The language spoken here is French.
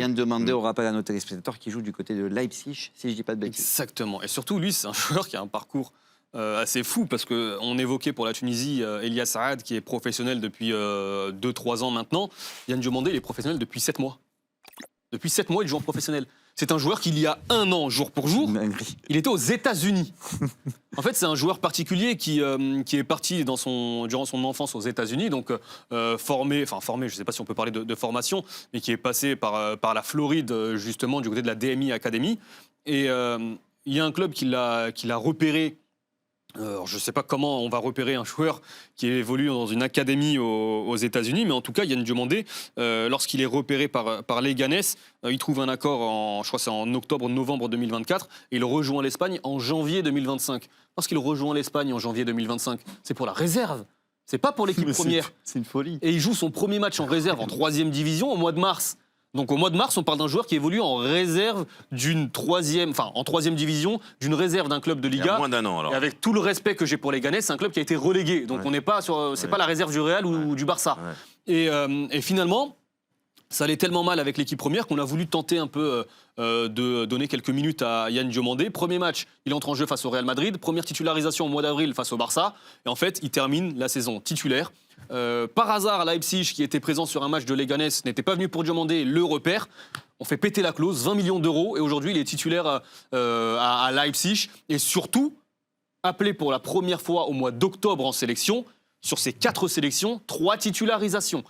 Yann Diomandé, on rappelle à nos téléspectateurs, qui joue du côté de Leipzig, si je ne dis pas de bêtises. Exactement. Et surtout, lui, c'est un joueur qui a un parcours assez fou, parce qu'on évoquait pour la Tunisie Elia Saad, qui est professionnel depuis 2-3 ans maintenant. Yann Diomandé, il est professionnel depuis 7 mois. Depuis 7 mois, il joue en professionnel. C'est un joueur qui, il y a 1 an, jour pour jour, il était aux États-Unis. En fait, c'est un joueur particulier qui est parti durant son enfance aux États-Unis, donc formé, je ne sais pas si on peut parler de formation, mais qui est passé par la Floride, justement, du côté de la DMI Academy. Et il y a un club qui l'a repéré. Alors, je ne sais pas comment on va repérer un joueur qui évolue dans une académie aux États-Unis, mais en tout cas, Yann Diomandé, lorsqu'il est repéré par Leganés, il trouve un accord, je crois que c'est en octobre-novembre 2024, et il rejoint l'Espagne en janvier 2025. Lorsqu'il rejoint l'Espagne en janvier 2025, c'est pour la réserve, c'est pas pour l'équipe première. C'est une folie. Et il joue son premier match en réserve en 3e division au mois de mars. Donc au mois de mars, on parle d'un joueur qui évolue en réserve en 3e division, d'une réserve d'un club de Liga. Il y a moins d'1 an alors. Et avec tout le respect que j'ai pour les Leganés, c'est un club qui a été relégué. Donc on n'est pas c'est pas la réserve du Real ou du Barça. Ouais. Et finalement, ça allait tellement mal avec l'équipe première qu'on a voulu tenter un peu de donner quelques minutes à Yann Diomandé. Premier match, il entre en jeu face au Real Madrid. Première titularisation au mois d'avril face au Barça. Et en fait, il termine la saison titulaire. Par hasard, Leipzig, qui était présent sur un match de Leganés, n'était pas venu pour Diomandé, le repère. On fait péter la clause, 20 millions d'euros. Et aujourd'hui, il est titulaire à Leipzig. Et surtout, appelé pour la première fois au mois d'octobre en sélection. Sur ces 4 sélections, 3 titularisations.